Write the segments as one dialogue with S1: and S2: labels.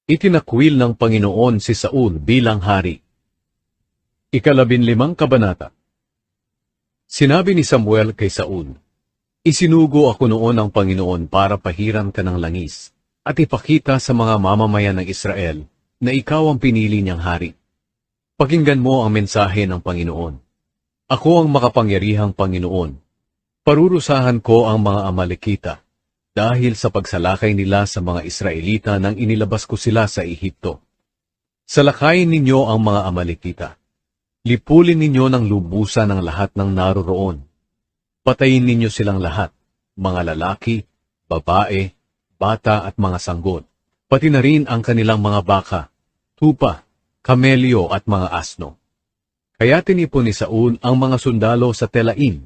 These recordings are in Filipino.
S1: Itinakwil ng Panginoon si Saul bilang hari. 15 kabanata. Sinabi ni Samuel kay Saul, "Isinugo ako noon ng Panginoon para pahiram ka ng langis at ipakita sa mga mamamayan ng Israel na ikaw ang pinili niyang hari. Pakinggan mo ang mensahe ng Panginoon. Ako ang makapangyarihang Panginoon. Parurusahan ko ang mga Amalekita dahil sa pagsalakay nila sa mga Israelita nang inilabas ko sila sa Ehipto. Salakayin ninyo ang mga Amalekita. Lipulin ninyo ng lubusan ang lahat ng naroroon. Patayin ninyo silang lahat, mga lalaki, babae, bata at mga sanggot, pati na rin ang kanilang mga baka, tupa, kamelyo at mga asno." Kaya tinipon ni Saul ang mga sundalo sa Telaim.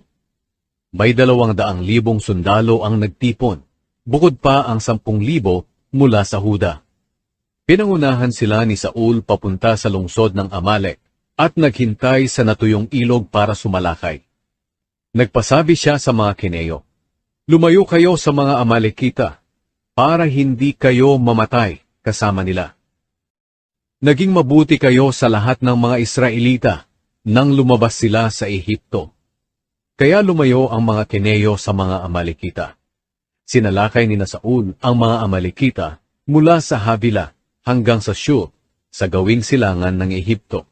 S1: May 200,000 sundalo ang nagtipon, bukod pa ang 10,000 mula sa Huda. Pinangunahan sila ni Saul papunta sa lungsod ng Amalek at naghintay sa natuyong ilog para sumalakay. Nagpasabi siya sa mga Keneyo, "Lumayo kayo sa mga Amalekita para hindi kayo mamatay kasama nila. Naging mabuti kayo sa lahat ng mga Israelita nang lumabas sila sa Ehipto." Kaya lumayo ang mga Keneyo sa mga Amalekita. Sinalakay ni Saul ang mga Amalekita mula sa Havila hanggang sa Shur, sa gawing silangan ng Ehipto.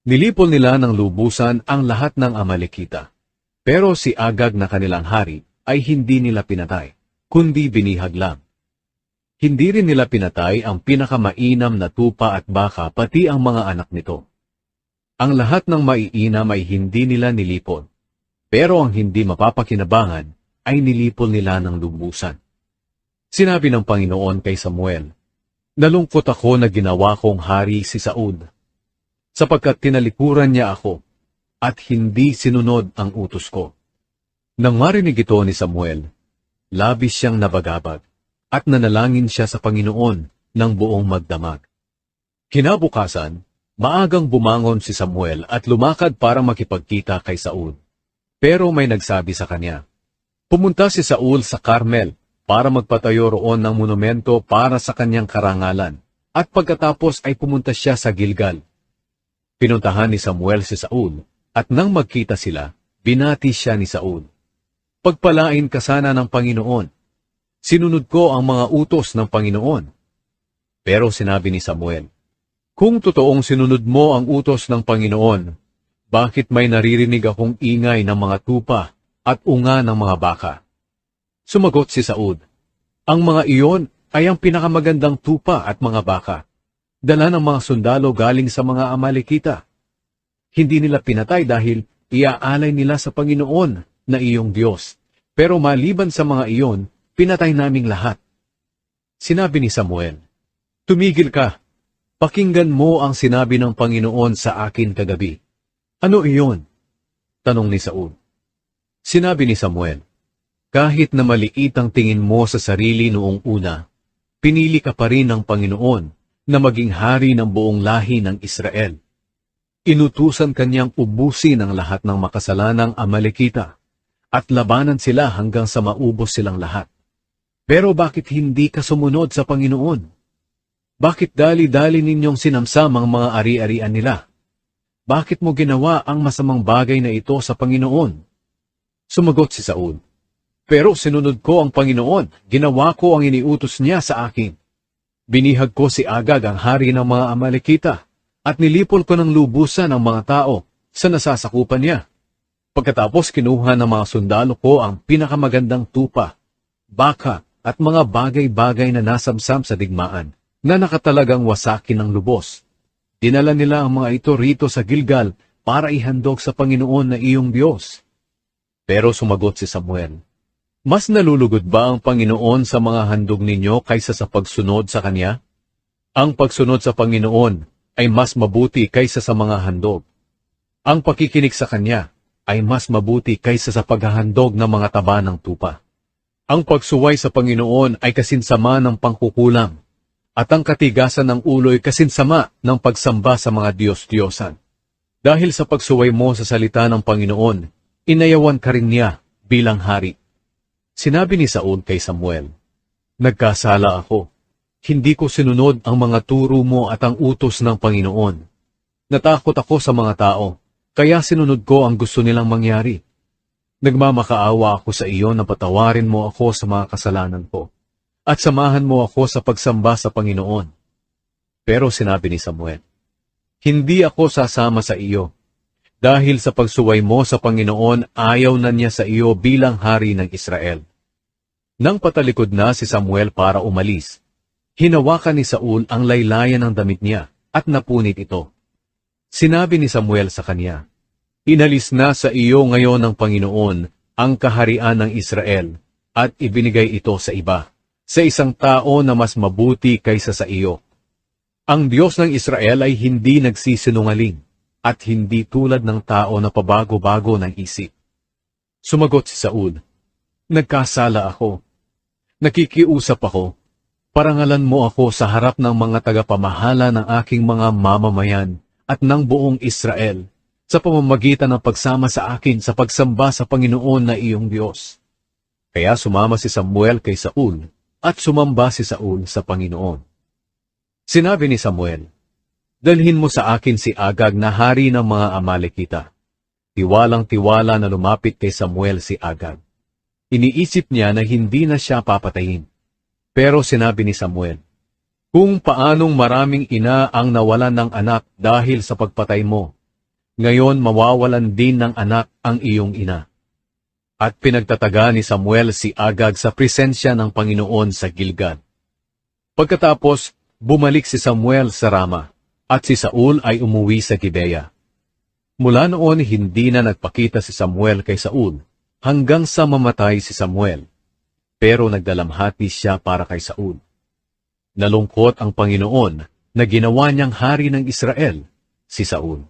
S1: Nilipol nila ng lubusan ang lahat ng Amalekita. Pero si Agag na kanilang hari ay hindi nila pinatay, kundi binihag lang. Hindi rin nila pinatay ang pinakamainam na tupa at baka pati ang mga anak nito. Ang lahat ng maiinam ay hindi nila nilipol, pero ang hindi mapapakinabangan ay nilipol nila ng lubusan. Sinabi ng Panginoon kay Samuel, "Nalungkot ako na ginawa kong hari si Saul, sapagkat tinalikuran niya ako at hindi sinunod ang utos ko." Nang marinig ito ni Samuel, labis siyang nabagabag at nanalangin siya sa Panginoon ng buong magdamag. Kinabukasan, maagang bumangon si Samuel at lumakad para makipagkita kay Saul. Pero may nagsabi sa kanya, pumunta si Saul sa Carmel para magpatayo roon ng monumento para sa kanyang karangalan, at pagkatapos ay pumunta siya sa Gilgal. Pinuntahan ni Samuel si Saul, at nang magkita sila, binati siya ni Saul, "Pagpalain ka sana ng Panginoon. Sinunod ko ang mga utos ng Panginoon." Pero sinabi ni Samuel, "Kung totoong sinunod mo ang utos ng Panginoon, bakit may naririnig akong ingay ng mga tupa at unga ng mga baka?" Sumagot si Saul, "Ang mga iyon ay ang pinakamagandang tupa at mga baka. Dala ng mga sundalo galing sa mga Amalekita. Hindi nila pinatay dahil iaalay nila sa Panginoon na iyong Diyos. Pero maliban sa mga iyon, pinatay naming lahat." Sinabi ni Samuel, "Tumigil ka. Pakinggan mo ang sinabi ng Panginoon sa akin kagabi." "Ano iyon?" tanong ni Saul. Sinabi ni Samuel, "Kahit na maliit ang tingin mo sa sarili noong una, pinili ka pa rin ng Panginoon na maging hari ng buong lahi ng Israel. Inutusan kanyang ubusin ang lahat ng makasalanang Amalekita at labanan sila hanggang sa maubos silang lahat. Pero bakit hindi ka sumunod sa Panginoon? Bakit dali-dali ninyong sinamsam ang mga ari-arian nila? Bakit mo ginawa ang masamang bagay na ito sa Panginoon?" Sumagot si Saul, "Pero sinunod ko ang Panginoon, ginawa ko ang iniutos niya sa akin. Binihag ko si Agag ang hari ng mga Amalekita, at nilipol ko ng lubusan ang mga tao sa nasasakupan niya. Pagkatapos kinuha ng mga sundalo ko ang pinakamagandang tupa, baka at mga bagay-bagay na nasamsam sa digmaan, na nakatalagang wasakin ng lubos. Dinala nila ang mga ito rito sa Gilgal para ihandog sa Panginoon na iyong Diyos." Pero sumagot si Samuel, "Mas nalulugod ba ang Panginoon sa mga handog ninyo kaysa sa pagsunod sa Kanya? Ang pagsunod sa Panginoon ay mas mabuti kaysa sa mga handog. Ang pakikinig sa Kanya ay mas mabuti kaysa sa paghahandog ng mga taba ng tupa. Ang pagsuway sa Panginoon ay kasinsama ng pangkukulam, at ang katigasan ng ulo ay kasinsama ng pagsamba sa mga Diyos-Diyosan. Dahil sa pagsuway mo sa salita ng Panginoon, inayawan ka rin niya bilang hari." Sinabi ni Saul kay Samuel, "Nagkasala ako. hindi ko sinunod ang mga turo mo at ang utos ng Panginoon. Natakot ako sa mga tao, kaya sinunod ko ang gusto nilang mangyari. Nagmamakaawa ako sa iyo na patawarin mo ako sa mga kasalanan ko, at samahan mo ako sa pagsamba sa Panginoon. Pero sinabi ni Samuel, hindi ako sasama sa iyo, dahil sa pagsuway mo sa Panginoon ayaw na niya sa iyo bilang hari ng Israel. Nang patalikod na si Samuel para umalis, hinawakan ni Saul ang laylayan ng damit niya at napunit ito. Sinabi ni Samuel sa kanya, inalis na sa iyo ngayon ng Panginoon ang kaharian ng Israel at ibinigay ito sa iba, sa isang tao na mas mabuti kaysa sa iyo. Ang Diyos ng Israel ay hindi nagsisinungaling at hindi tulad ng tao na pabago-bago ng isip. Sumagot si Saul, nagkasala ako. Nakikiusap ako. Parangalan mo ako sa harap ng mga tagapamahala ng aking mga mamamayan at ng buong Israel, sa pamamagitan ng pagsama sa akin sa pagsamba sa Panginoon na iyong Diyos. Kaya sumama si Samuel kay Saul, at sumamba si Saul sa Panginoon. Sinabi ni Samuel, dalhin mo sa akin si Agag na hari ng mga Amalekita. Tiwalang-tiwala na lumapit kay Samuel si Agag. Iniisip niya na hindi na siya papatayin. Pero sinabi ni Samuel, kung paanong maraming ina ang nawalan ng anak dahil sa pagpatay mo, ngayon mawawalan din ng anak ang iyong ina. At pinagtataga ni Samuel si Agag sa presensya ng Panginoon sa Gilgal. Pagkatapos, bumalik si Samuel sa Rama, at si Saul ay umuwi sa Gibeya. Mula noon hindi na nagpakita si Samuel kay Saul, hanggang sa mamatay si Samuel. Pero nagdalamhati siya para kay Saul. Nalungkot ang Panginoon na ginawa niyang hari ng Israel, si Saul.